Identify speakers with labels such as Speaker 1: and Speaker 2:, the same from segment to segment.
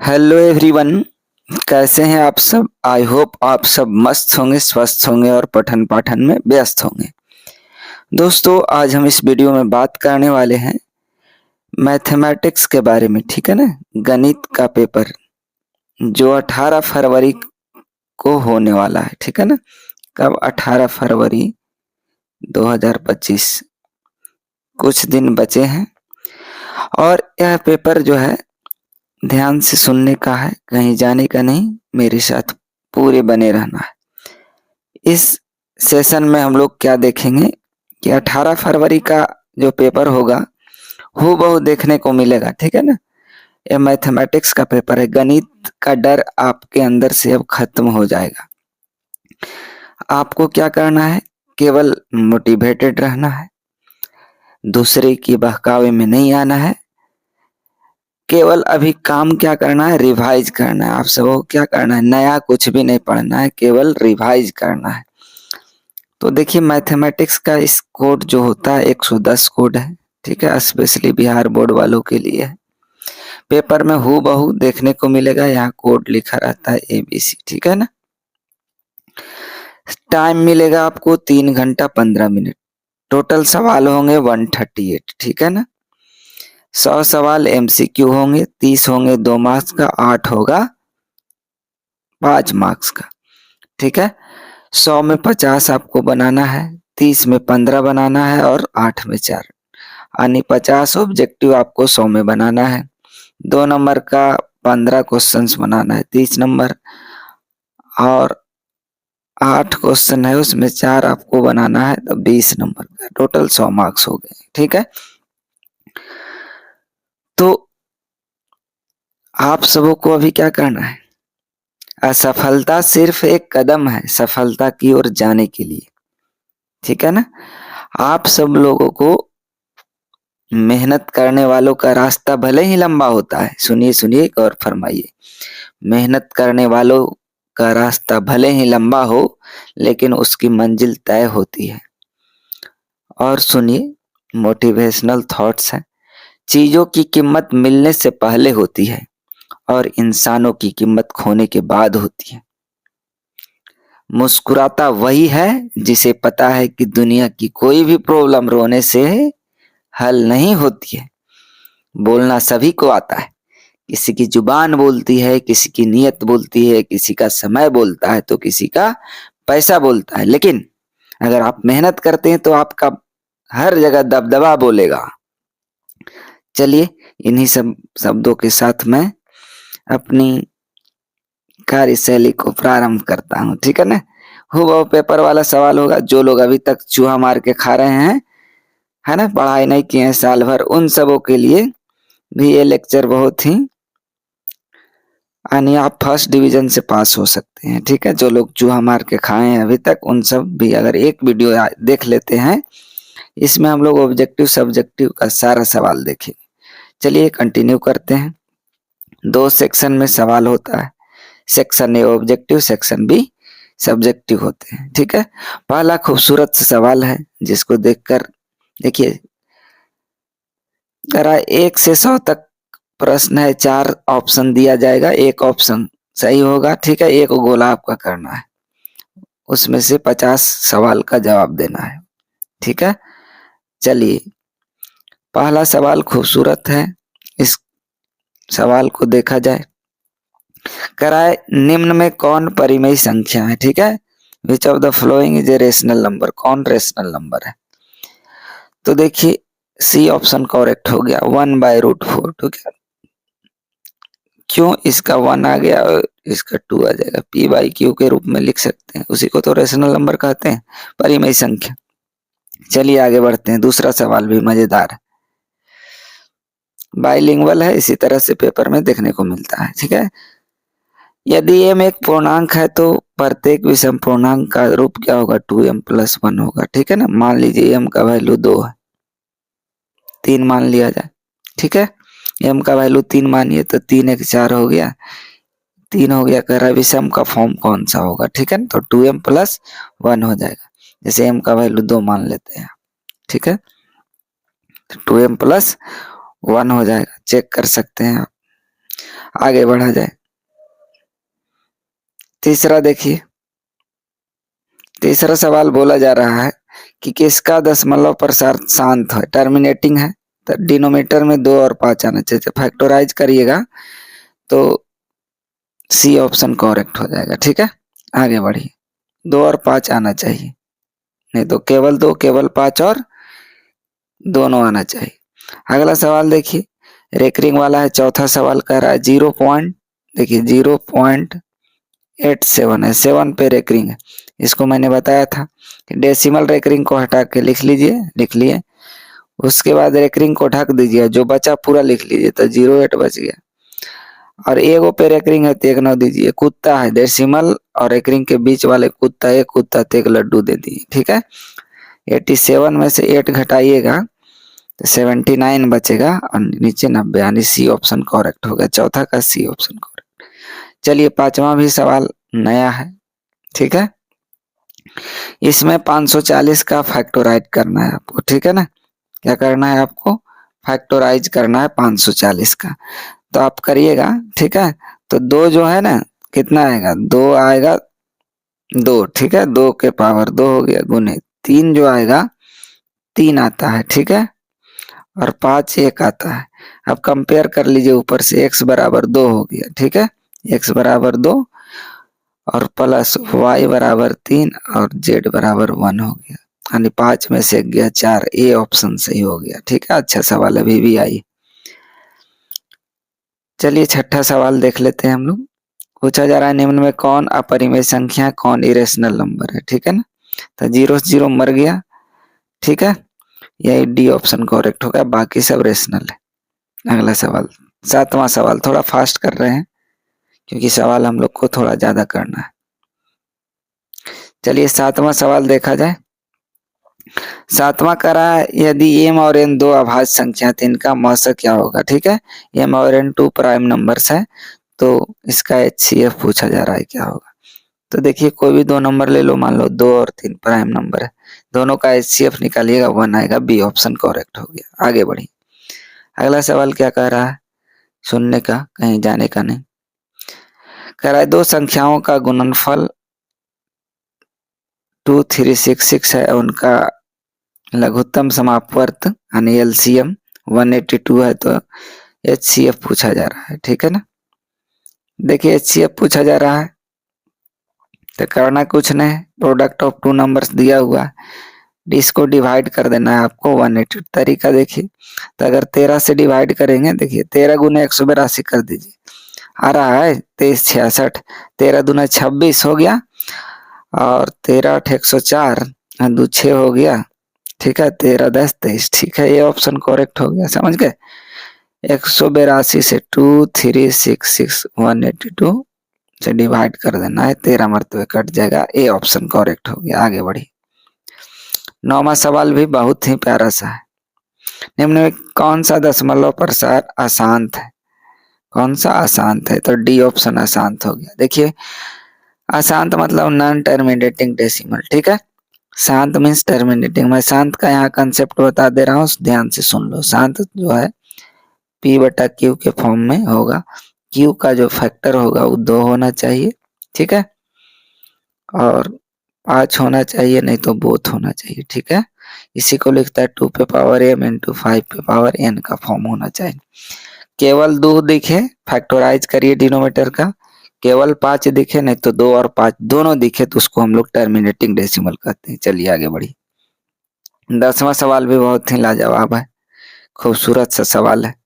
Speaker 1: Hello everyone. कैसे हैं आप सब? आई होप आप सब मस्त होंगे, स्वस्थ होंगे और पठन पाठन में व्यस्त होंगे। दोस्तों, आज हम इस वीडियो में बात करने वाले हैं मैथमेटिक्स के बारे में। ठीक है ना? गणित का पेपर जो 18 फरवरी को होने वाला है। ठीक है ना? कब? 18 फरवरी 2025। कुछ दिन बचे हैं और यह पेपर जो है ध्यान से सुनने का है, कहीं जाने का नहीं। मेरे साथ पूरे बने रहना है। इस सेशन में हम लोग क्या देखेंगे कि 18 फरवरी का जो पेपर होगा हूबहू देखने को मिलेगा। ठीक है ना? यह मैथमेटिक्स का पेपर है। गणित का डर आपके अंदर से अब खत्म हो जाएगा। आपको क्या करना है? केवल मोटिवेटेड रहना है, दूसरे की बहकावे में नहीं आना है। केवल अभी काम क्या करना है? रिवाइज करना है। आप सबको क्या करना है? नया कुछ भी नहीं पढ़ना है, केवल रिवाइज करना है। तो देखिए, मैथमेटिक्स का इस कोड जो होता है 110 कोड है। ठीक है? स्पेशली बिहार बोर्ड वालों के लिए है। पेपर में हूबहू देखने को मिलेगा, यहाँ कोड लिखा रहता है ABC। ठीक है ना? टाइम मिलेगा आपको 3 घंटा 15 मिनट। टोटल सवाल होंगे 138। ठीक है ना? 100 सवाल MCQ होंगे, 30 होंगे 2 मार्क्स का, 8 होगा 5 मार्क्स का। ठीक है? 100 में 50 आपको बनाना है, 30 में 15 बनाना है और 8 में 4, यानी 50 ऑब्जेक्टिव आपको 100 में बनाना है। 2 नंबर का 15 क्वेश्चंस बनाना है 30 नंबर, और 8 क्वेश्चन है उसमें 4 आपको बनाना है तो 20 नंबर का। टोटल 100 मार्क्स हो गए। ठीक है? तो आप सबों को अभी क्या करना है? असफलता सिर्फ एक कदम है सफलता की ओर जाने के लिए। ठीक है ना? आप सब लोगों को मेहनत करने वालों का रास्ता भले ही लंबा होता है, सुनिए सुनिए और फरमाइए, मेहनत करने वालों का रास्ता भले ही लंबा हो लेकिन उसकी मंजिल तय होती है। और सुनिए, मोटिवेशनल थॉट्स हैं। चीजों की कीमत मिलने से पहले होती है और इंसानों की कीमत खोने के बाद होती है। मुस्कुराता वही है जिसे पता है कि दुनिया की कोई भी प्रॉब्लम रोने से हल नहीं होती है। बोलना सभी को आता है, किसी की जुबान बोलती है, किसी की नीयत बोलती है, किसी का समय बोलता है तो किसी का पैसा बोलता है। लेकिन अगर आप मेहनत करते हैं तो आपका हर जगह दबदबा बोलेगा। चलिए, इन्हीं सब शब्दों के साथ मैं अपनी कार्यशैली को प्रारंभ करता हूँ। ठीक है ना? वो पेपर वाला सवाल होगा। जो लोग अभी तक चूहा मार के खा रहे हैं, है ना, पढ़ाई नहीं किए हैं साल भर, उन सबों के लिए भी ये लेक्चर बहुत ही, यानी आप फर्स्ट डिवीजन से पास हो सकते हैं। ठीक है? जो लोग चूहा मार के खाए हैं अभी तक, उन सब भी अगर एक वीडियो देख लेते हैं, इसमें हम लोग ऑब्जेक्टिव सब्जेक्टिव का सारा सवाल देखेंगे। चलिए कंटिन्यू करते हैं। 2 सेक्शन में सवाल होता है। Section A objective, section be subjective होते हैं। ठीक है? पहला खूबसूरत सवाल है जिसको देखकर देखिए, जरा 1 से 100 तक प्रश्न है। 4 ऑप्शन दिया जाएगा, एक ऑप्शन सही होगा। ठीक है? एक गोला आपका करना है, उसमें से 50 सवाल का जवाब देना है। ठीक है? चलिए, पहला सवाल खूबसूरत है, इस सवाल को देखा जाए। कराए, निम्न में कौन परिमेय संख्या है? ठीक है? Which of the following is a rational number? कौन रेशनल नंबर है? तो देखिए, सी ऑप्शन करेक्ट हो गया, 1/√4। ठीक है? क्यों? इसका 1 आ गया और इसका 2 आ जाएगा। P/Q के रूप में लिख सकते हैं, उसी को तो रेशनल नंबर कहते हैं, परिमेय संख्या। चलिए आगे बढ़ते हैं। दूसरा सवाल भी मजेदार है, बाइलिंगुअल है, इसी तरह से पेपर में देखने को मिलता है। ठीक है? यदि m एक पूर्णांक है तो प्रत्येक विषम पूर्णांक का रूप क्या होगा? 2m+1 होगा। ठीक है ना? मान लीजिए m का वैल्यू 2 है, 3 मान लिया जाए। ठीक है? m का वैल्यू 3 मानिए तो 3 1 4 हो गया, 3 हो गया। कह रहा है विषम का फॉर्म कौन सा होगा? ठीक है ना? तो 2m+1 हो जाएगा। जैसे m का वैल्यू 2 मान लेते हैं। ठीक है? तो 2m+1 हो जाएगा, चेक कर सकते हैं आप। आगे बढ़ा जाए। तीसरा देखिए, तीसरा सवाल बोला जा रहा है कि किसका दशमलव प्रसार शांत है, टर्मिनेटिंग है। तो डिनोमिनेटर में 2 और 5 आना चाहिए। फैक्टराइज करिएगा तो सी ऑप्शन करेक्ट हो जाएगा। ठीक है, आगे बढ़िए। 2 और 5 आना चाहिए, नहीं तो केवल 2, केवल 5 और दोनों आना चाहिए। अगला सवाल देखिए, रेकरिंग वाला है। चौथा सवाल कह रहा है 0 पॉइंट, देखिए 0.87 है, 7 पे रेकरिंग है। इसको मैंने बताया था कि डेसिमल रेकरिंग को हटा के लिख लीजिए, लिख लिए। उसके बाद रेकरिंग को ढक दीजिए, जो बचा पूरा लिख लीजिए, तो 0.8 बच गया। और एगो पे रेकरिंग है तो 1 9 दीजिए। कुत्ता है, डेसिमल और रेकरिंग के बीच वाले कुत्ता, एक कुत्ता तो 1 लड्डू दे दिए। ठीक है, 87 में से 8 घटाइएगा तो 79 बचेगा और नीचे 90, यानी सी ऑप्शन करेक्ट होगा। चौथा का सी ऑप्शन करेक्ट। चलिए, पांचवा भी सवाल नया है। ठीक है, इसमें 540 का फैक्टराइज करना है आपको। ठीक है ना, क्या करना है आपको, फैक्टराइज करना है 540 का। तो आप करिएगा। ठीक है, तो 2 जो है ना, कितना आएगा, 2 आएगा 2। ठीक है, 2 के पावर 2 हो गया, गुने 3 जो आएगा 3 आता है। ठीक है, और 5 1 आता है। अब कंपेयर कर लीजिए, ऊपर से x बराबर 2 हो गया। ठीक है, x बराबर 2 और प्लस y बराबर 3 और z बराबर 1 हो गया, यानी 5 में से गया 4। ए ऑप्शन सही हो गया। ठीक है, अच्छा सवाल अभी भी आई। चलिए, छठा सवाल देख लेते हैं हम लोग। पूछा जा रहा है निम्न में कौन अपरिमेय संख्या, कौन इरेशनल नंबर है। ठीक है ना, तो 0 0 मर गया। ठीक है, यही डी ऑप्शन करेक्ट होगा, बाकी सब रेशनल है। अगला सवाल, सातवां सवाल, थोड़ा फास्ट कर रहे हैं क्योंकि सवाल हम लोग को थोड़ा ज्यादा करना है। चलिए, सातवां सवाल देखा जाए। सातवां कह रहा है यदि m और n 2 अभाज्य संख्या तो इनका मौसा क्या होगा। ठीक है, m और n 2 प्राइम नंबर्स है, तो इसका HCF पूछा जा रहा है क्या होगा। तो देखिए, कोई भी 2 नंबर ले लो, मान लो 2 और 3 प्राइम नंबर है, दोनों का HCF निकालिएगा, 1 आएगा। बी ऑप्शन करेक्ट हो गया। आगे बढ़ी। अगला सवाल क्या कह रहा है, सुनने का, कहीं जाने का नहीं। कह रहा है 2 संख्याओं का गुणनफल 2366 है, उनका लघुत्तम समापवर्त यानी LCM 182 है, तो HCF पूछा जा रहा है। ठीक है ना, देखिए HCF पूछा जा रहा है तो करना कुछ नहीं, प्रोडक्ट ऑफ 2 नंबर्स दिया हुआ है, इसको डिवाइड कर देना है आपको 180। तरीका देखिए, तो अगर 13 से डिवाइड करेंगे, देखिए 13 गुना 182 कर दीजिए, आ रहा है 2366। 13 दूना 26 हो गया और 13 8 104, 2 6 हो गया। ठीक है, 13 10 23। ठीक है, ये ऑप्शन करेक्ट हो गया, समझ गए। 182 से 2366 182 से डिवाइड कर देना है, 13 मरतबे कट जाएगा। ए ऑप्शन करेक्ट हो गया। आगे बढ़ी। 9वां सवाल भी बहुत ही प्यारा सा है। निम्न में कौन सा दशमलव प्रसार अशांत है, कौन सा अशांत है, तो डी ऑप्शन अशांत हो गया। देखिए, अशांत मतलब नॉन टर्मिनेटिंग डेसिमल। ठीक है, शांत मीन्स टर्मिनेटिंग। मैं शांत का यहाँ कंसेप्ट बता दे रहा हूँ, ध्यान से सुन लो। शांत जो है P बटा Q के फॉर्म में होगा। Q का जो फैक्टर होगा वो 2 होना चाहिए। ठीक है, और 5 होना चाहिए, नहीं तो बोथ होना चाहिए। ठीक है, इसी को लिखता है 2 पे पावर m इंटू 5 पे पावर n का फॉर्म होना चाहिए। केवल 2 दिखे, फैक्टराइज करिए डिनोमिनेटर का। केवल 5 दिखे, नहीं तो 2 और 5 दोनों दिखे, तो उसको हम लोग टर्मिनेटिंग डेसिमल कहते हैं। चलिए आगे बढ़ी। 10वां सवाल भी बहुत ही लाजवाब है, खूबसूरत सा सवाल है।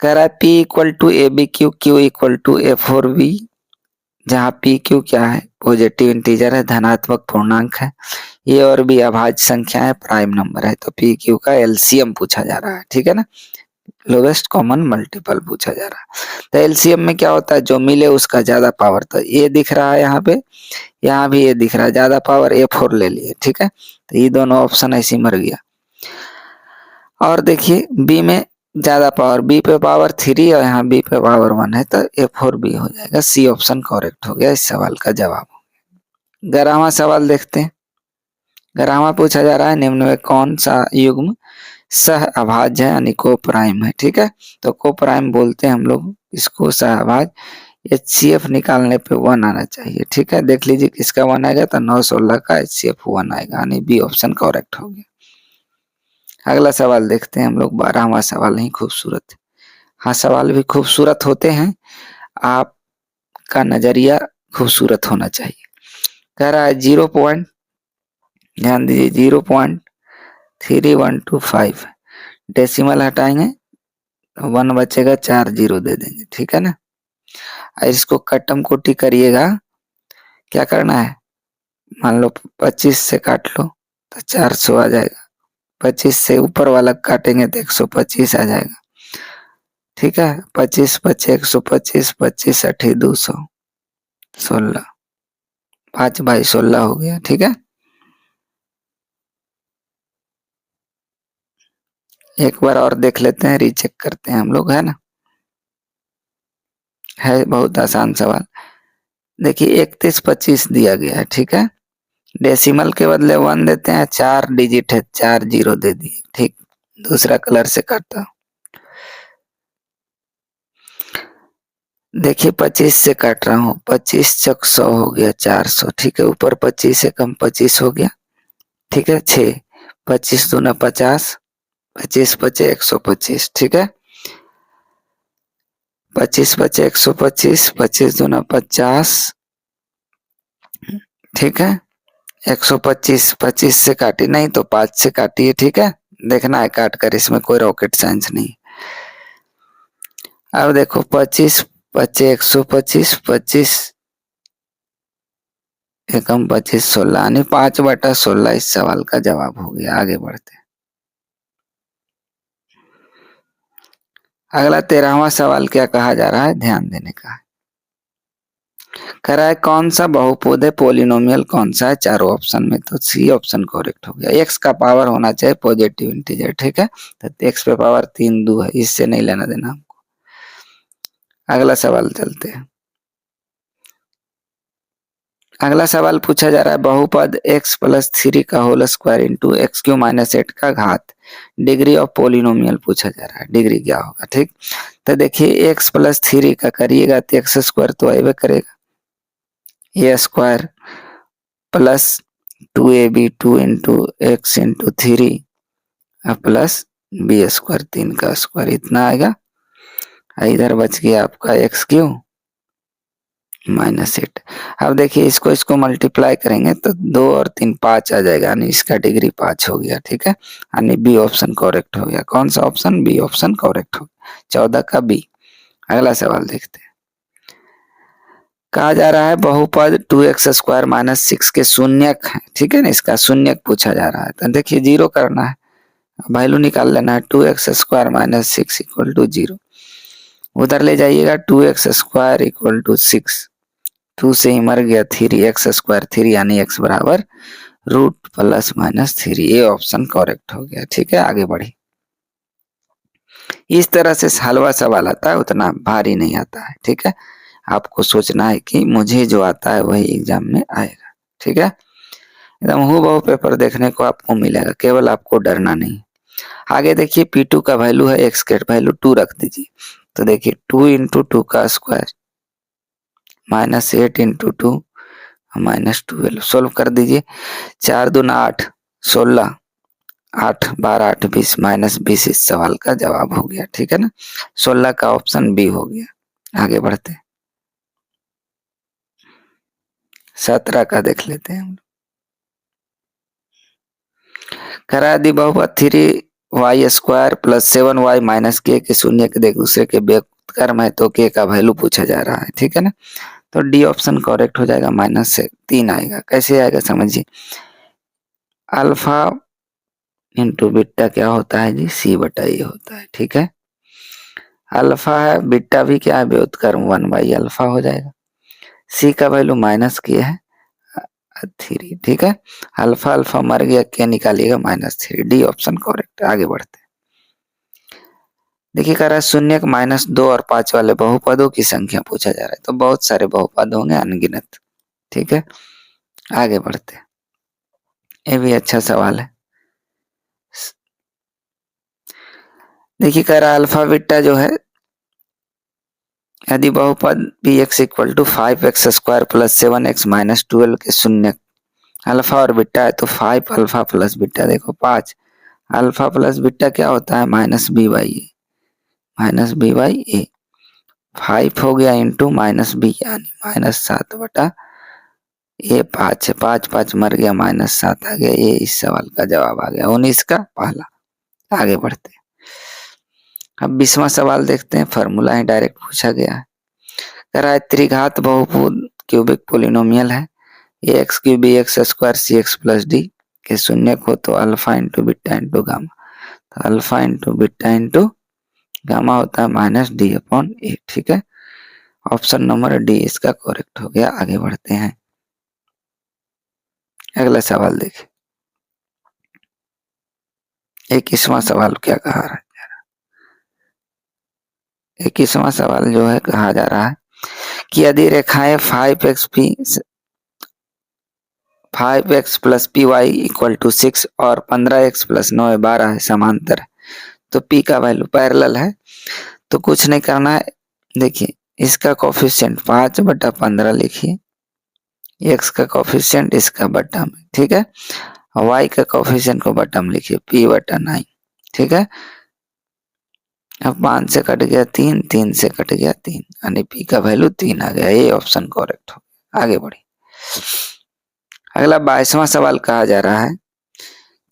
Speaker 1: कह रहा है P equal to ABQ, Q equal to A4B, जहाँ P Q क्या है, पॉजिटिव इंटीजर है, धनात्मक पूर्णांक है। A और B अभाज्य संख्या है, प्राइम नंबर है, तो P Q का LCM पूछा जा रहा है। ठीक है ना, लोवेस्ट कॉमन मल्टीपल पूछा जा रहा है। तो LCM में क्या होता है, जो मिले उसका ज्यादा पावर। तो ये दिख रहा है यहाँ पे, यहाँ भी ये दिख रहा है, ज्यादा पावर A4 ले लिए। ठीक है, तो ये दोनों ऑप्शन ऐसे मर गया। और देखिए B में ज्यादा पावर, B पे पावर 3 और यहाँ B पे पावर 1 है, तो A4B हो जाएगा। सी ऑप्शन करेक्ट हो गया इस सवाल का जवाब। 11वां सवाल देखते हैं। 11वां पूछा जा रहा है निम्न में कौन सा युग्म सह अभाज्य है यानी को प्राइम है। ठीक है, तो को प्राइम बोलते हैं हम लोग इसको सह अभाज्य। HCF निकालने पे 1 आना चाहिए। ठीक है, देख लीजिए किसका 1 आएगा, तो 9 16 का HCF 1 आएगा, यानी बी ऑप्शन करेक्ट हो गया। अगला सवाल देखते हैं हम लोग, 12वां सवाल नहीं खूबसूरत। हाँ, सवाल भी खूबसूरत होते हैं, आपका नजरिया खूबसूरत होना चाहिए। कह रहा है 0 पॉइंट, ध्यान दीजिए 0.3125, डेसिमल हटाएंगे 1 बचेगा, 4 0 दे देंगे। ठीक है ना, और इसको कट्टम कोटी करिएगा, क्या करना है, मान लो 25 से काट लो तो 400 आ जाएगा, 25 से ऊपर वाला काटेंगे तो 125 आ जाएगा। ठीक है, 25 बचे 125, 25 अठी 200, 16, 5 बाई 16 हो गया। ठीक है, एक बार और देख लेते हैं, रीचेक करते हैं हम लोग, है ना, है बहुत आसान सवाल। देखिए 3125 दिया गया है। ठीक है, डेसिमल के बदले 1 देते हैं, 4 डिजिट है, 4 0 दे दिए। ठीक, दूसरा कलर से काटता हूं, देखिए 25 से काट रहा हूँ, 25 चक 100 हो गया, 400। ठीक है, ऊपर 25 से कम 25 हो गया। ठीक है, 6, 25 दूना 50, 25 बचे 125। ठीक है, 25 बचे 125, 25 दूना 50। ठीक है, 125, 25 से काटी नहीं तो 5 से काटिए। ठीक है, देखना है काट कर, इसमें कोई रॉकेट साइंस नहीं। अब देखो 25 बचे 125, 25 एकम 25 16, यानी 5/16 इस सवाल का जवाब हो गया। आगे बढ़ते, अगला 13वां सवाल क्या कहा जा रहा है, ध्यान देने का है। कह रहा है कौन सा बहुपद है, पोलिनोमियल कौन सा है, चारों ऑप्शन में, तो सी ऑप्शन करेक्ट हो गया। एक्स का पावर होना चाहिए पॉजिटिव इंटीजर। ठीक है, तो एक्स पे पावर 3 2 है, इससे नहीं लेना देना हमको। अगला सवाल चलते हैं। अगला सवाल पूछा जा रहा है, बहुपद x+3 का होल स्क्वायर इंटू x³ - 8 का घात, डिग्री ऑफ पोलिनोमियल पूछा जा रहा है, डिग्री क्या होगा। ठीक, तो देखिए x+3 का करिएगा तो एक्स स्क्वायर तो आएगा करेगा, a square plus 2ab 2 into x into 3 plus b square 3 का स्क्वायर, इतना आएगा। इधर बच गया आपका x³ - 8। अब देखिए इसको इसको मल्टीप्लाई करेंगे तो 2 और 3 5 आ जाएगा, यानी इसका डिग्री 5 हो गया। ठीक है, यानी बी ऑप्शन करेक्ट हो गया। कौन सा ऑप्शन, बी ऑप्शन करेक्ट हो गया, 14 का बी। अगला सवाल देखते हैं। कहा जा रहा है बहुपद 2x² - 6 के शून्यक है। ठीक है ना, इसका शून्यक पूछा जा रहा है, तो देखिए 0 करना है, वैल्यू निकाल लेना है, 2x² - 6 = 0। उधर ले जाइएगा, 2x² = 6, 2 से ही मर गया 3, x² 3, यानी x बराबर √+- 3। ये ऑप्शन करेक्ट हो गया। ठीक है, आगे बढ़ी। इस तरह से हलवा सवाल आता है, उतना भारी नहीं आता है। ठीक है, आपको सोचना है कि मुझे जो आता है वही एग्जाम में आएगा। ठीक है, एकदम हूबहू पेपर देखने को आपको मिलेगा, केवल आपको डरना नहीं। आगे देखिए P2 का वैल्यू है, x का वैल्यू 2 रख दीजिए, तो देखिए 2 × 2 का स्क्वायर -8 × 2 -12, सोल्व कर दीजिए। 4 दूना 8, 16, 8 12 8 20, -20 इस सवाल का जवाब हो गया। ठीक है ना, 16 का ऑप्शन बी हो गया। आगे बढ़ते, 17 का देख लेते हैं हम। करा दी बहुपद 3y² + 7y - k के शून्य के एक दूसरे के व्युत्क्रम है, तो k का वैल्यू पूछा जा रहा है। ठीक है ना, तो डी ऑप्शन करेक्ट हो जाएगा, -3 आएगा। कैसे आएगा समझिए, अल्फा इंटू बीटा क्या होता है जी, c/a होता है। ठीक है, अल्फा है, बीटा भी क्या है, व्युत्क्रम 1/अल्फा हो जाएगा। c का वैल्यू -k है 3। ठीक है, अल्फा अल्फा मर गया, k निकालिएगा -3, डी ऑप्शन करेक्ट। आगे बढ़ते, देखिए कह रहा है शून्यक -2 और 5 वाले बहुपदों की संख्या पूछा जा रहा है, तो बहुत सारे बहुपद होंगे, अनगिनत। ठीक है, आगे बढ़ते, ये भी अच्छा सवाल है। देखिए कह रहा अल्फा बीटा जो है, यदि बहुपद P X equal to 5x² plus 7x minus 12 के शून्य, अल्फा और बीटा है तो 5 अल्फा प्लस बीटा, देखो 5 अल्फा प्लस बीटा क्या होता है minus b by a, minus b by a, 5 हो गया इंटू माइनस बी यानी -7 बटा ये 5 है, 5 5 मर गया -7 आ गया, ये इस सवाल का जवाब आ गया 19 का पहला। आगे बढ़ते हैं, अब 20वां सवाल देखते हैं, फॉर्मूला है डायरेक्ट पूछा गया है। कह रहा है त्रिघात बहुपद क्यूबिक पोलिनोमियल है, a x cube b x square c x plus d के शून्य को तो alpha into beta into gamma, तो alpha into beta into gamma होता है माइनस डी अपॉन ए, ठीक है। ऑप्शन नंबर डी इसका करेक्ट हो गया। आगे बढ़ते हैं, अगला सवाल देखिए, 21वां सवाल क्या कहा रहा है, 21वां सवाल जो है कहा जा रहा है कि यदि रेखाएं 5x plus P Y equal to 6 और 15x प्लस 9 12 है समांतर है, तो p का वैल्यू पैरेलल है, तो कुछ नहीं करना है। देखिए इसका कोफिशिएंट 5/15 लिखिए, x का कोफिशिएंट इसका बटा में, ठीक है, y का कोफिशिएंट को बटा में लिखिए p/9, ठीक है। अब 5 से कट गया 3, 3 से कट गया 3 यानी p का वैल्यू 3 आ गया, ये ऑप्शन करेक्ट हो गया। आगे बढ़िए, अगला 22वां सवाल कहा जा रहा है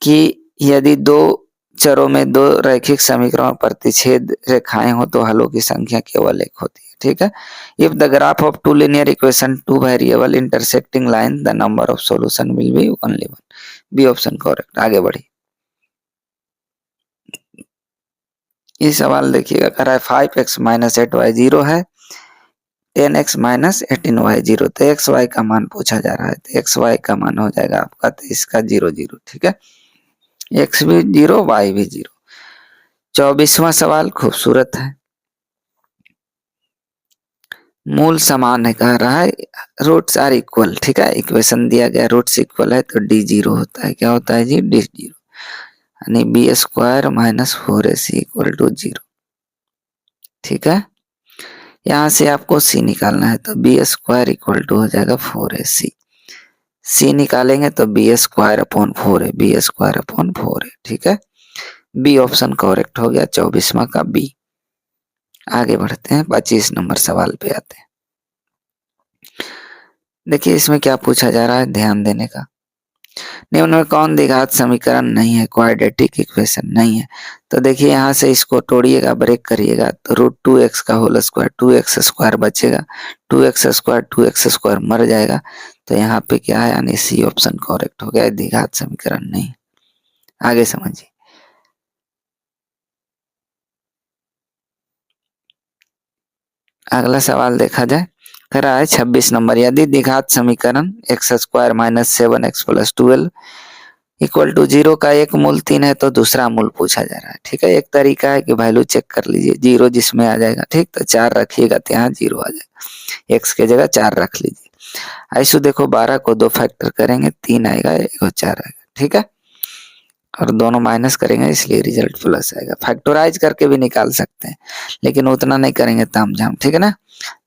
Speaker 1: कि यदि दो चरों में दो रैखिक समीकरण प्रतिच्छेद रेखाएं हो तो हलों की संख्या केवल एक होती है, ठीक है। If the graph of two linear equation two variable intersecting line the number of solution will be only one, B option correct. आगे बढ़िए, ये सवाल देखिएगा, कह रहा है 5x माइनस 8y 0 है, 10x माइनस 18y 0, तो एक्स वाई का मान पूछा जा रहा है, तो एक्स वाई का मान हो जाएगा आपका, तो इसका 0 0, ठीक है, एक्स भी 0 वाई भी 0। 24वां सवाल खूबसूरत है, मूल समान है, कह रहा है रूट्स आर इक्वल, ठीक है, इक्वेशन दिया गया रूट्स इक्वल है तो डी 0 होता है, क्या होता है जी डी 0 यानी B square minus 4ac equal to 0, ठीक है। यहाँ से आपको सी निकालना है तो बी स्क्वायर इक्वल टू हो जाएगा 4ac, सी निकालेंगे तो बी स्क्वायर अपॉन 4 है, बी स्क्वायर अपॉन 4 है, ठीक है, बी ऑप्शन करेक्ट हो गया 24वां का बी। आगे बढ़ते हैं, 25 नंबर सवाल पे आते हैं। देखिए इसमें क्या पूछा जा रहा है, ध्यान देने का, निम्न में कौन द्विघात समीकरण नहीं है, क्वाड्रेटिक इक्वेशन नहीं है, तो देखिए यहाँ से इसको तोड़िएगा, ब्रेक करिएगा तो √2x का होल स्क्वायर 2x² बचेगा, 2x² मर जाएगा, तो यहाँ पे क्या है यानी सी ऑप्शन करेक्ट हो गया, द्विघात समीकरण नहीं। आगे समझिए, अगला सवाल देखा जाए, कह रहा है 26 नंबर, यदि द्विघात समीकरण x² minus 7x plus 12 equal to 0 का एक मूल 3 है तो दूसरा मूल पूछा जा रहा है, ठीक है। एक तरीका है कि वैल्यू चेक कर लीजिए, 0 जिसमें आ जाएगा, ठीक, तो 4 रखिएगा तो यहाँ 0 आ जाएगा, x के जगह 4 रख लीजिए। ऐसे देखो 12 को 2 फैक्टर करेंगे 3 आएगा, 4 आएगा, ठीक है, और दोनों माइनस करेंगे इसलिए रिजल्ट प्लस आएगा। फैक्टराइज करके भी निकाल सकते हैं लेकिन उतना नहीं करेंगे तामझाम, ठीक है ना।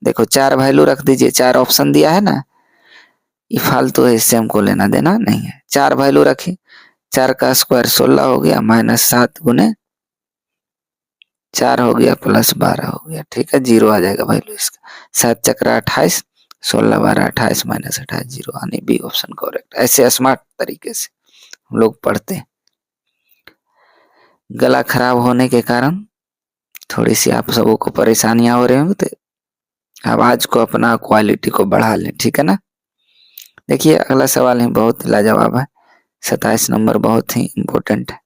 Speaker 1: देखो 4 वैल्यू रख दीजिए, 4 ऑप्शन दिया है ना, ये फालतू है, इससे हमको लेना देना नहीं है। 4 वैल्यू रखी, 4 का स्क्वायर 16 हो गया, माइनस 7 गुने 4 हो गया प्लस 12 हो गया, ठीक है, 0 आ जाएगा वैल्यू इसका, 7 चक्रा 28, 16 12 28 माइनस 28 0 यानी बी ऑप्शन करेक्ट। ऐसे स्मार्ट तरीके से हम लोग पढ़ते हैं। गला खराब होने के कारण थोड़ी सी आप सबों को परेशानियां हो रही होंगी, तो आवाज को अपना क्वालिटी को बढ़ा लें, ठीक है ना। देखिए अगला सवाल ही बहुत लाजवाब है, 27 नंबर बहुत ही इम्पोर्टेंट है।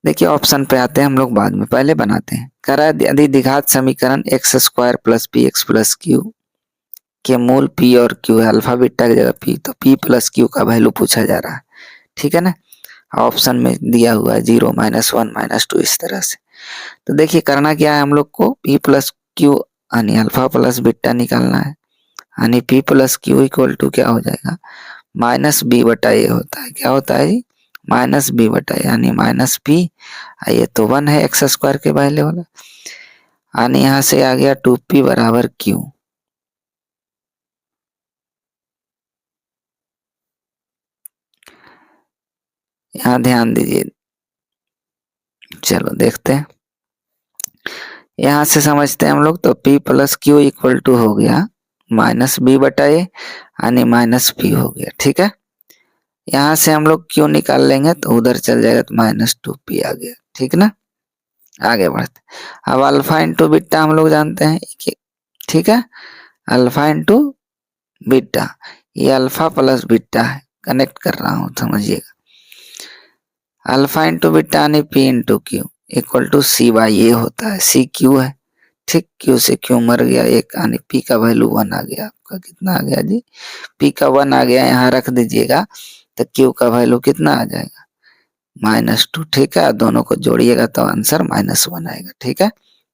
Speaker 1: देखिए ऑप्शन पे आते हैं हम लोग बाद में, पहले बनाते हैं। कह रहा है यदि द्विघात समीकरण x² plus P x plus Q के मूल p और q है, अल्फा बीटा की जगह p, तो p प्लस q का वैल्यू पूछा जा रहा है, ठीक है ना। ऑप्शन में दिया हुआ है 0 -1 -2 इस तरह से। तो देखिए करना क्या है हम लोग को, p प्लस क्यू यानी अल्फा प्लस बीटा निकालना है, यानी p plus Q equal to क्या हो जाएगा -b/a होता है, क्या होता है जी माइनस बी बटा यानी माइनस पी, ये तो 1 है एक्स स्क्वायर के पहले वाला, यानी यहाँ से आ गया 2p बराबर क्यू। यहाँ ध्यान दीजिए, चलो देखते हैं, यहाँ से समझते हैं हम लोग। तो p plus Q equal to हो गया माइनस बी बटा ए यानी माइनस पी हो गया। ठीक है, यहाँ से हम लोग क्यू निकाल लेंगे तो उधर चल जाएगा तो माइनस 2p आ गया। ठीक ना, आगे बढ़ते। अब अल्फा इंटू बीटा हम लोग जानते हैं कि, ठीक है, अल्फा इंटू बीटा, ये अल्फा प्लस बीटा है, कनेक्ट कर रहा हूँ समझिएगा। अल्फा इंटू बीटा यानी p into q equal to c by a होता है, सी क्यू है। ठीक, क्यू से क्यू मर गया एक, यानी पी का वैल्यू 1 आ गया। आपका कितना आ गया जी, पी का 1 आ गया, यहाँ रख दीजिएगा तो क्यू का वैल्यू कितना आ जाएगा -2। ठीक है, दोनों को जोड़िएगा तो आंसर -1 आएगा। ठीक है,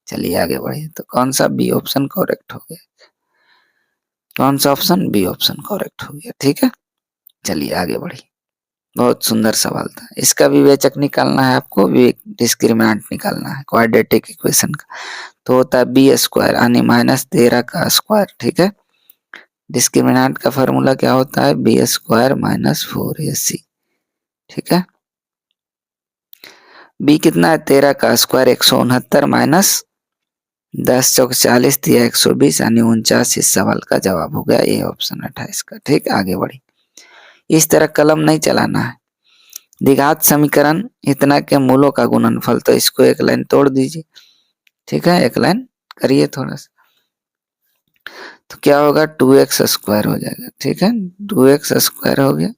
Speaker 1: चलिए आगे बढ़िए। तो कौन सा बी ऑप्शन करेक्ट हो गया, कौन सा ऑप्शन, बी ऑप्शन करेक्ट हो गया। ठीक है, चलिए आगे बढ़िए। बहुत सुंदर सवाल था, इसका विवेचक निकालना है आपको, डिस्क्रिमिनेंट निकालना है क्वाड्रेटिक इक्वेशन का। तो होता है बी स्क्वायर यानी -13 का स्क्वायर। ठीक है, डिस्क्रिमिनेंट का फॉर्मूला क्या होता है, बी स्क्वायर -4ac। ठीक है, बी कितना है 13 का स्क्वायर 169 माइनस 10 चौक 40 दिया 120 यानी 49। इस सवाल का जवाब हो गया ये ऑप्शन 28 का। ठीक, आगे बढ़ी। इस तरह कलम नहीं चलाना है। द्विघात समीकरण इतना के मूलों का गुणनफल, तो इसको एक लाइन तोड़ दीजिए। ठीक है, एक लाइन करिए थोड़ा सा, तो क्या होगा 2x स्क्वायर हो जाएगा। ठीक है, 2x स्क्वायर हो गया,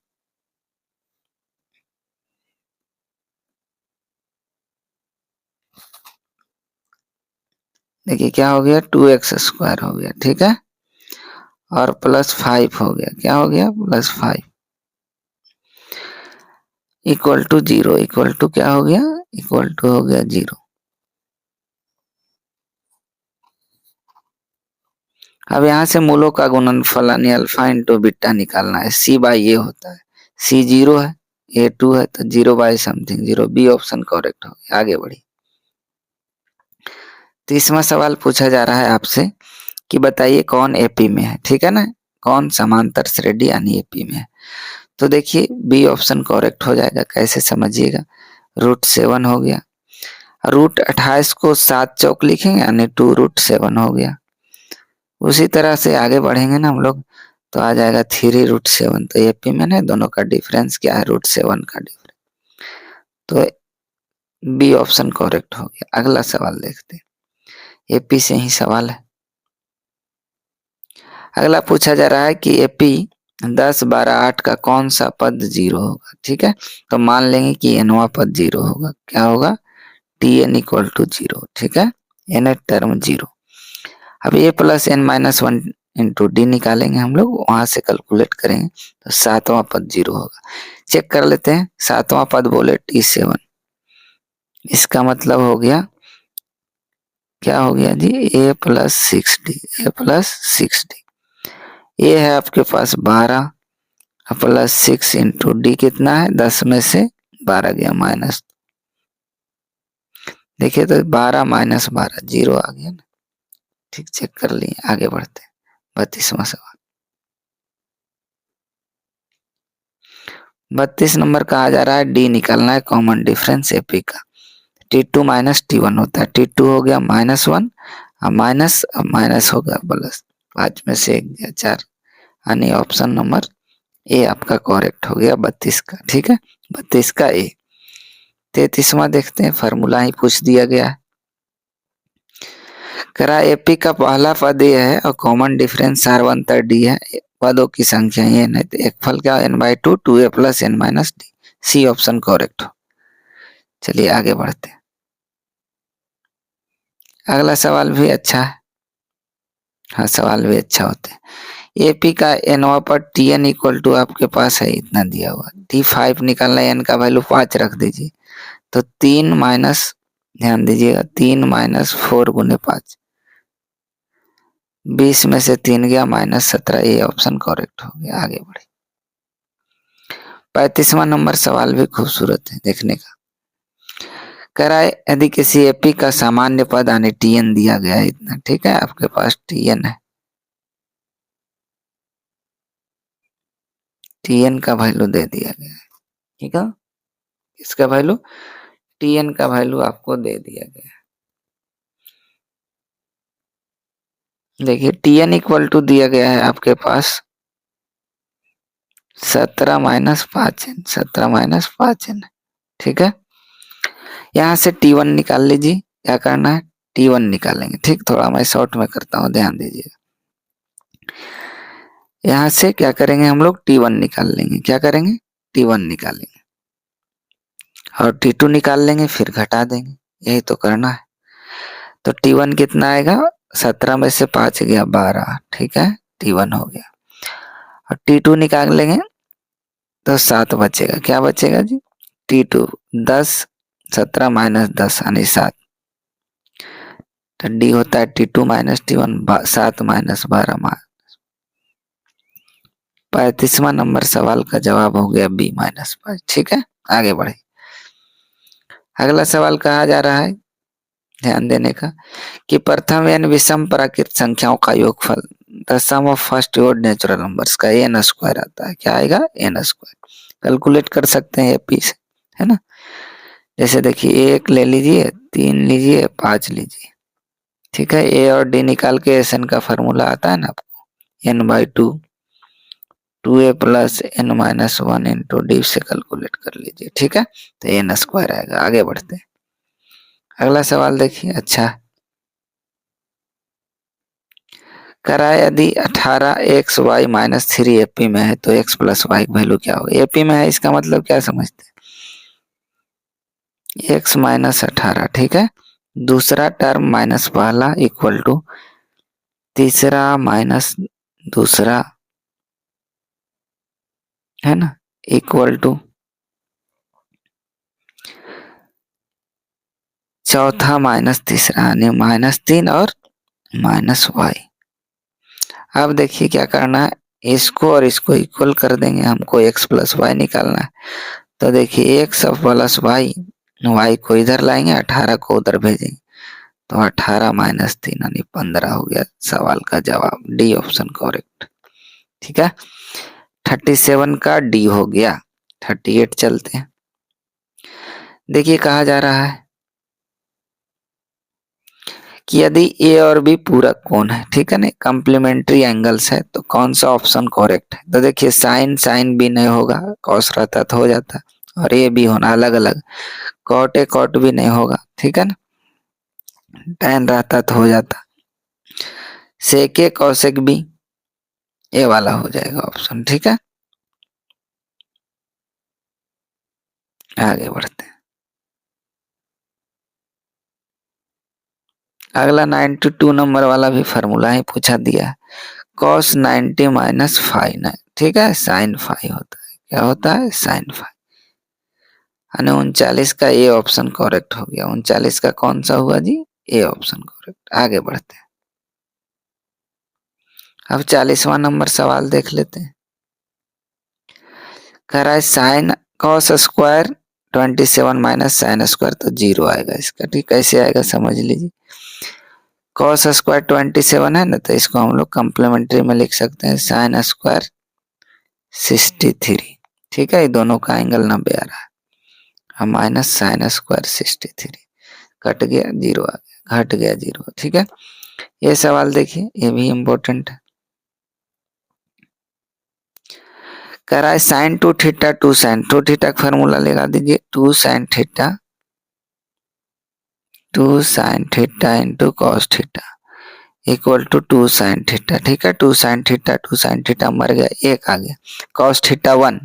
Speaker 1: देखिए क्या हो गया 2x स्क्वायर हो गया। ठीक है, और +5 हो गया, क्या हो गया +5 इक्वल टू 0, इक्वल टू क्या हो गया, इक्वल टू हो गया 0। अब यहाँ से मूलों का गुणनफल यानी अल्फा इंटू बीटा निकालना है, सी बाई ए होता है, सी 0 है, ए 2 है, तो 0 by something 0, B option correct हो गया। आगे बढ़ी। 30वां सवाल पूछा जा रहा है आपसे कि बताइए कौन एपी में है। ठीक है ना, कौन समांतर श्रेणी यानी एपी में है। तो देखिए बी ऑप्शन करेक्ट हो जाएगा, कैसे समझिएगा, √7 हो गया, √28 को 7 चौक लिखेंगे यानी 2√7 हो गया। उसी तरह से आगे बढ़ेंगे ना हम लोग, तो आ जाएगा 3√7, तो एपी में है, दोनों का डिफरेंस क्या है √7 का डिफरेंस, तो बी ऑप्शन करेक्ट हो गया। अगला सवाल देखते हैं, एपी से ही सवाल है। अगला पूछा जा रहा है कि एपी 10, 12, 8 का कौन सा पद 0 होगा। ठीक है, तो मान लेंगे कि एनवा पद 0 होगा, क्या होगा Tn इक्वल टू 0। ठीक है, एन टर्म 0। अब A plus n -1 into D निकालेंगे हम लोग, वहां से कैलकुलेट करेंगे तो 7वां पद 0 होगा। चेक कर लेते हैं, 7वां पद बोले T7, इसका मतलब हो गया, क्या हो गया जी, a plus 6d, A plus 6d, ये है आपके पास 12 प्लस 6 इंटू डी कितना है 10 में से 12 गया माइनस, देखिए तो 12 माइनस 12 0 आ गया ना। ठीक, चेक कर लिए, आगे बढ़ते हैं। 32वां सवाल, 32 नंबर कहा जा रहा है डी निकालना है कॉमन डिफरेंस एपी का। T2 माइनस T1 होता है, T2 हो गया -1 और माइनस माइनस हो गया प्लस, 5 में से 1 गया 4, यानी ऑप्शन नंबर ए आपका करेक्ट हो गया 32 का। ठीक है, 32 का ए। 33वां देखते हैं, फार्मूला ही पूछ दिया गया है। करा एपी का पहला पद ये है और कॉमन डिफरेंस R1 तक डी है, पदों की संख्या ये नहीं तो एक फल क्या n/2 2a plus n minus D, C option correct हो। चलिए आगे बढ़ते हैं, अगला सवाल भी अच्छा है, हाँ सवाल भी अच्छा होता है। एपी का एनवा पर Tn इक्वल टू आपके पास है इतना दिया हुआ, T5 निकालना है, n का वैल्यू 5 रख दीजिए, तो 3 माइनस, ध्यान दीजिएगा 3 माइनस 4 गुने 5, 20 में से 3 गया -17, ये ऑप्शन करेक्ट हो गया। आगे बढ़े, 35वां नंबर सवाल भी खूबसूरत है देखने का। कराए यदि किसी एपी का सामान्य पद यानी टीएन दिया गया है इतना, ठीक है, आपके पास टीएन है, टीएन का वैल्यू दे दिया गया है, ठीक है, इसका वैल्यू टीएन का वैल्यू आपको दे दिया गया है। देखिए टीएन इक्वल टू दिया गया है आपके पास 17 - 5n, 17 - 5n, ठीक है। यहाँ से T1 निकाल लीजिए, क्या करना है T1 निकालेंगे, ठीक, थोड़ा मैं शॉर्ट में करता हूँ, ध्यान दीजिए। यहाँ से क्या करेंगे हम लोग T1 निकाल लेंगे, क्या करेंगे T1 निकालेंगे और T2 निकाल लेंगे, फिर घटा देंगे, यही तो करना है। तो T1 कितना आएगा, 17 में से 5 गया 12, ठीक है, T1 हो गया। और T2 निकाल लेंगे तो 7 बचेगा, क्या बचेगा जी T2, 10, 17 - 10 यानी 7, तो डी होता है T2 - T1, 7 - 12 35वां नंबर सवाल का जवाब हो गया B-5, ठीक है, आगे बढ़े। अगला सवाल कहा जा रहा है ध्यान देने का कि प्रथम n विषम प्राकृत संख्याओं का योगफल the sum of first odd natural numbers का n स्क्वायर आता है, क्या आएगा n स्क्वायर, कैलकुलेट कर सकते हैं एपी से, है ना। जैसे देखिए 1 ले लीजिए, 3 लीजिए, 5 लीजिए, ठीक है, ए और डी निकाल के एन का फॉर्मूला आता है ना आपको, n/2 2a + n-1 into D से कैलकुलेट कर लीजिए, ठीक है, तो n स्क्वायर आएगा। आगे बढ़ते हैं, अगला सवाल देखिए, अच्छा कराए यदि 18x y - 3 एपी में है तो x + y की वैल्यू क्या होगी, एपी में है इसका मतलब क्या समझते हैं, x - 18, ठीक है, दूसरा टर्म माइनस पहला इक्वल टू तीसरा माइनस दूसरा, है ना, इक्वल टू चौथा माइनस तीसरा यानी -3 और -y। अब देखिए क्या करना है, इसको और इसको इक्वल कर देंगे, हमको x + y निकालना है। तो देखिए x + y को इधर लाएंगे, 18 को उधर भेजेंगे, तो 18 - 3 यानी 15 हो गया सवाल का जवाब, डी ऑप्शन करेक्ट, ठीक है। 37 का डी हो गया। 38 चलते हैं, देखिए कहा जा रहा है कि यदि ए और बी पूरक कोण है, ठीक है ना, कम्प्लीमेंट्री एंगल्स है, तो कौन सा ऑप्शन करेक्ट है, तो देखिए साइन साइन भी नहीं होगा, कॉस रहता तो हो जाता, और ये भी होना अलग अलग, कॉट ए कॉट भी नहीं होगा, ठीक है ना, टैन रहता तो हो जाता, सेक ए कॉसेक बी, ये वाला हो जाएगा ऑप्शन, ठीक है। आगे बढ़ते हैं, अगला 92 नंबर वाला भी फार्मूला ही पूछा दिया है, cos 90 - फाइन है, ठीक है, साइन फाइव होता है, क्या होता है साइन फाइव, यानी 39 का ए ऑप्शन करेक्ट हो गया। 39 का कौन सा हुआ जी, ए ऑप्शन करेक्ट। आगे बढ़ते हैं, अब 40वां नंबर सवाल देख लेते हैं, कह रहा है sine cos square 27 - sine square, तो 0 आएगा इसका, ठीक, कैसे आएगा समझ लीजिए, कॉस स्क्वायर 27 है ना, तो इसको हम लोग कम्प्लीमेंट्री में लिख सकते हैं साइन स्क्वायर 63, ठीक है, ये दोनों का एंगल 90 आ रहा है, माइनस साइन स्क्वायर 63, कट गया 0 आ गया, घट गया 0, ठीक है। ये सवाल देखिए, ये भी इम्पोर्टेंट है, कह रहा है साइन 2 थीटा 2 साइन 2 थीटा का फॉर्मूला लगा दीजिए, 2 sine theta into cos theta equal to 2 sine theta, ठीक है, 2 साइन थीटा मर गया, एक आ गया, कॉस थीटा 1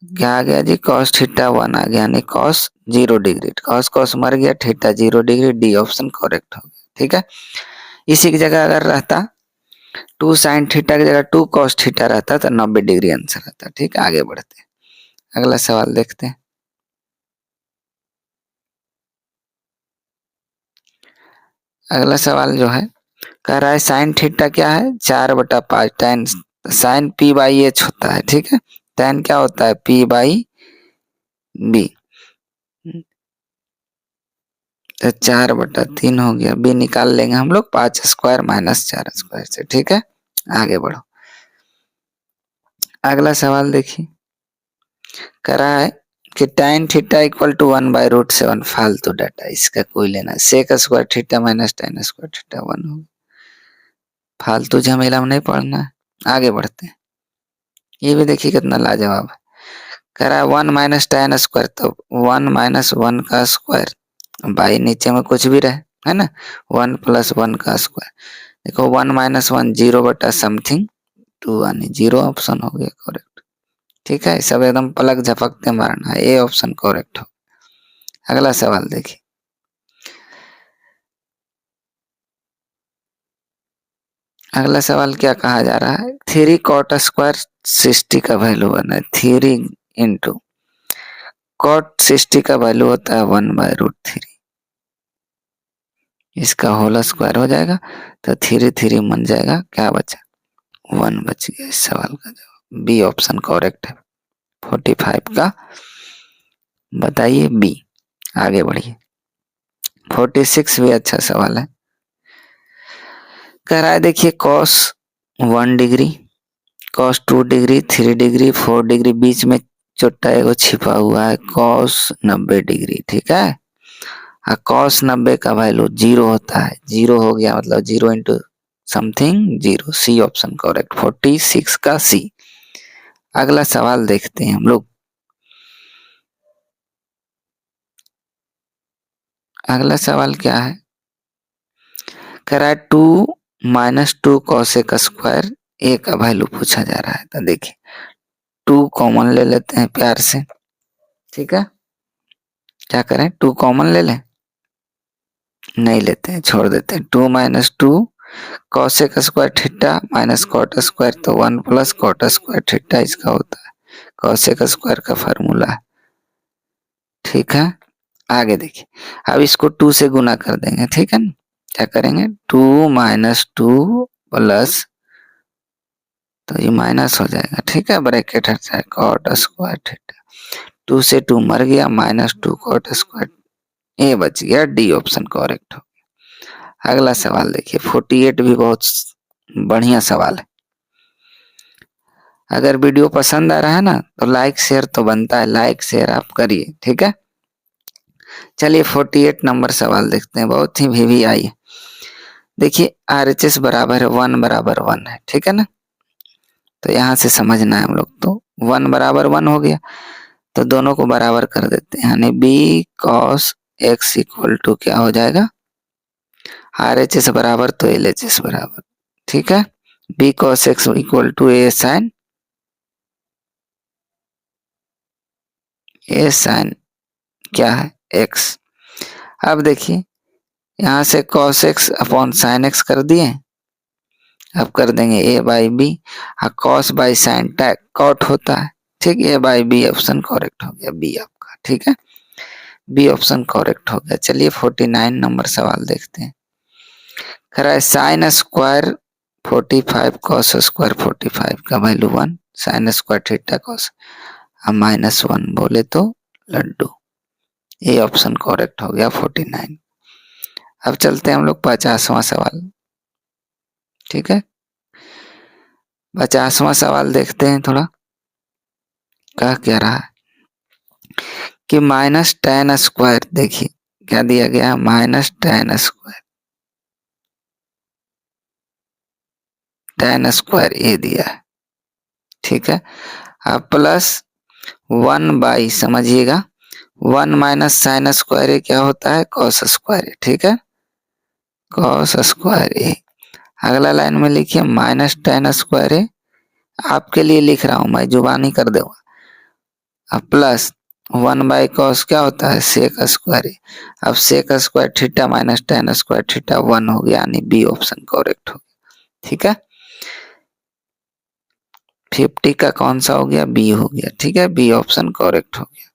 Speaker 1: क्या आ गया जी, cos थीटा 1 आ गया, यानी cos 0 डिग्री, cos cos मर गया, theta 0 degree, D option correct हो गया, ठीक है। इसी की जगह अगर रहता 2 साइन थीटा की जगह 2 cos थीटा रहता तो 90 डिग्री आंसर रहता, ठीक है। आगे बढ़ते हैं, अगला सवाल देखते हैं, अगला सवाल जो है कह रहा है साइन थीटा क्या है 4/5 tan साइन p/h होता है, ठीक है, tan क्या होता है P बाई बी, तो 4/3 हो गया। बी निकाल लेंगे हम लोग 5 स्क्वायर माइनस 4 स्क्वायर से। ठीक है, आगे बढ़ो। अगला सवाल देखिए, करा है कि tan थीटा इक्वल टू 1/√7। फालतू डाटा, इसका कोई लेना। Sec square theta minus tan square theta 1 हो। फालतू झमेला में नहीं पढ़ना है, आगे बढ़ते हैं। ये भी देखिए कितना लाजवाब है। कह रहा है 1 माइनस tan स्क्वायर, तो 1 माइनस 1 का स्क्वायर बाई नीचे में कुछ भी रहे, है ना, 1 प्लस 1 का स्क्वायर। देखो 1 माइनस 1 0/समथिंग 2 यानी 0 ऑप्शन हो गया करेक्ट। ठीक है, सब एकदम पलक झपकते मारना है, ए ऑप्शन करेक्ट हो। अगला सवाल देखिए, अगला सवाल क्या कहा जा रहा है, 3 कॉट स्क्वायर 60 का वैल्यू बना है। 3 इंटू कॉट 60 का वैल्यू होता है 1/√3, इसका होल स्क्वायर हो जाएगा, तो 3 3 बन जाएगा, क्या बचा 1 बच गया। इस सवाल का जवाब बी ऑप्शन करेक्ट है, 45 का बताइए बी। आगे बढ़िए, 46 भी अच्छा सवाल है। कह रहा है देखिए cos 1 degree, cos 2 degree, 3 degree, 4 degree, बीच में छोटा एगो छिपा हुआ है cos 90 डिग्री। ठीक है, cos 90 का वैल्यू 0 होता है, 0 हो गया मतलब 0 into something 0। C option correct, 46 का सी। अगला सवाल देखते हैं हम लोग। अगला सवाल क्या है, कह रहा है 2 माइनस 2 कॉसेक स्क्वायर ए का वैल्यू पूछा जा रहा है। तो देखिए 2 कॉमन ले लेते हैं प्यार से। ठीक है, क्या करें, 2 कॉमन ले लें, नहीं लेते हैं, छोड़ देते हैं। 2 minus 2 cosec square theta minus cot square, तो 1 प्लस कॉट स्क्वायर थीटा इसका होता है, कॉसेक स्क्वायर का फार्मूला है। ठीक है, आगे देखिए, अब इसको 2 से गुना कर देंगे। ठीक है ना, क्या करेंगे 2 माइनस 2 प्लस, तो ये माइनस हो जाएगा। ठीक है, ब्रैकेट हट जाए, कॉट स्क्वायर थीटा, 2 से 2 मर गया, माइनस 2 कॉट स्क्वायर, ए बच गया, डी ऑप्शन करेक्ट हो। अगला सवाल देखिए, 48 भी बहुत बढ़िया सवाल है। अगर वीडियो पसंद आ रहा है ना तो लाइक शेयर तो बनता है, लाइक शेयर आप करिए। ठीक है, चलिए 48 नंबर सवाल देखते हैं, बहुत ही वीवी आई है। देखिए RHS बराबर है 1 बराबर 1 है। ठीक है ना, तो यहाँ से समझना है हम लोग, तो 1 बराबर 1 हो गया, तो दोनों को बराबर कर देते हैं, यानी B cos x equal to क्या हो जाएगा, RHS बराबर तो LHS बराबर। ठीक है, b cos x equal to a sine क्या है एक्स। अब देखिए यहाँ से cos x upon sine x कर दिए, अब कर देंगे a by b, cos by sine टैक कॉट होता है। ठीक, a by b option correct हो गया बी आपका। ठीक है, बी ऑप्शन करेक्ट हो गया। चलिए 49 नंबर सवाल देखते हैं। कह रहा है साइन स्क्वायर 45 कॉस स्क्वायर 45 का value 1, sine square theta cos, अब -1 बोले तो लड्डू, ए ऑप्शन करेक्ट हो गया 49। अब चलते हैं हम लोग 50वां सवाल। ठीक है, 50वां सवाल देखते हैं थोड़ा, क्या रहा है कि माइनस tan स्क्वायर, देखिए क्या दिया गया, minus tan square, tan square a दिया है। ठीक है, अब प्लस 1 बाई, समझिएगा 1 माइनस साइन स्क्वायर ए क्या होता है, कॉस स्क्वायर ए। ठीक है, कॉस स्क्वायर ए। अगला लाइन में लिखिए माइनस tan स्क्वायर ए, आपके लिए लिख रहा हूं मैं, जुबानी कर दूंगा। अब प्लस 1 बाई कॉस क्या होता है, सेक स्क्वायर ए। अब sec square theta minus tan square theta 1 हो गया, यानी बी ऑप्शन करेक्ट हो गया। ठीक है, 50 का कौन सा हो गया, बी हो गया। ठीक है, बी ऑप्शन करेक्ट हो गया।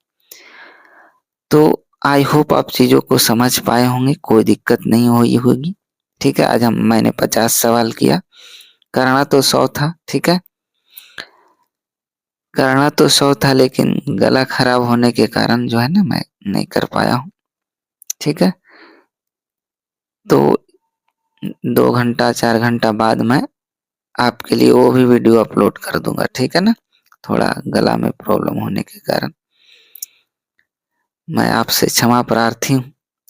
Speaker 1: तो आई होप आप चीजों को समझ पाए होंगे, कोई दिक्कत नहीं हुई होगी। ठीक है, आज मैंने 50 सवाल किया, करना तो 100 था। ठीक है, करना तो 100 था, लेकिन गला खराब होने के कारण जो है ना मैं नहीं कर पाया हूँ। ठीक है, तो 2 घंटा 4 घंटा बाद मैं आपके लिए वो भी वीडियो अपलोड कर दूंगा। ठीक है ना, थोड़ा गला में प्रॉब्लम होने के कारण मैं आपसे क्षमा प्रार्थी हूँ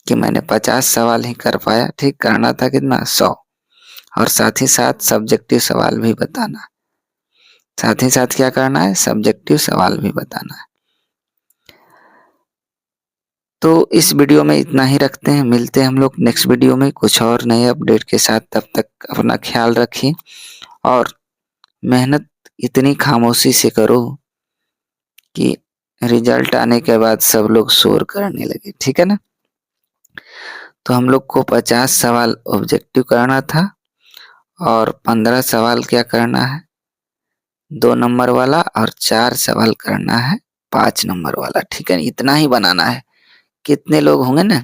Speaker 1: कि मैंने 50 सवाल ही कर पाया। ठीक, करना था कितना, 100, और साथ ही साथ सब्जेक्टिव सवाल भी बताना। साथ ही साथ क्या करना है, सब्जेक्टिव सवाल भी बताना है। तो इस वीडियो में इतना ही रखते हैं, मिलते हैं हम लोग नेक्स्ट वीडियो में कुछ और नए अपडेट के साथ। तब तक अपना ख्याल रखिए और मेहनत इतनी खामोशी से करो कि रिजल्ट आने के बाद सब लोग शोर करने लगे। ठीक है ना, तो हम लोग को 50 सवाल ऑब्जेक्टिव करना था और 15 सवाल क्या करना है, 2 नंबर वाला, और 4 सवाल करना है 5 नंबर वाला। ठीक है, इतना ही बनाना है। कितने लोग होंगे ना,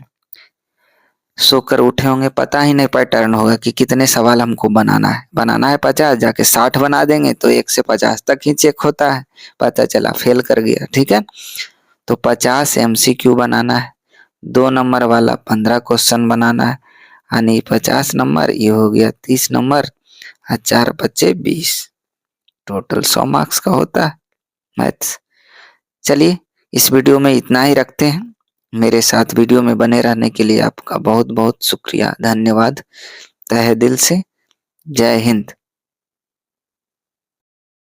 Speaker 1: सोकर उठे होंगे, पता ही नहीं पैटर्न होगा कि कितने सवाल हमको बनाना है 50, जाके 60 बना देंगे तो 1 से 50 तक ही चेक होता है, पता चला फेल कर गया। ठीक है, तो 50 MCQ बनाना है, 2 नंबर वाला 15 क्वेश्चन बनाना है, यानी 50 नंबर, ये हो गया 30 नंबर, और 4 बच्चे 20, टोटल 100 मार्क्स का होता है मैथ्स। चलिए, इस वीडियो में इतना ही रखते हैं। मेरे साथ वीडियो में बने रहने के लिए आपका बहुत बहुत शुक्रिया, धन्यवाद तहे दिल से। जय हिंद।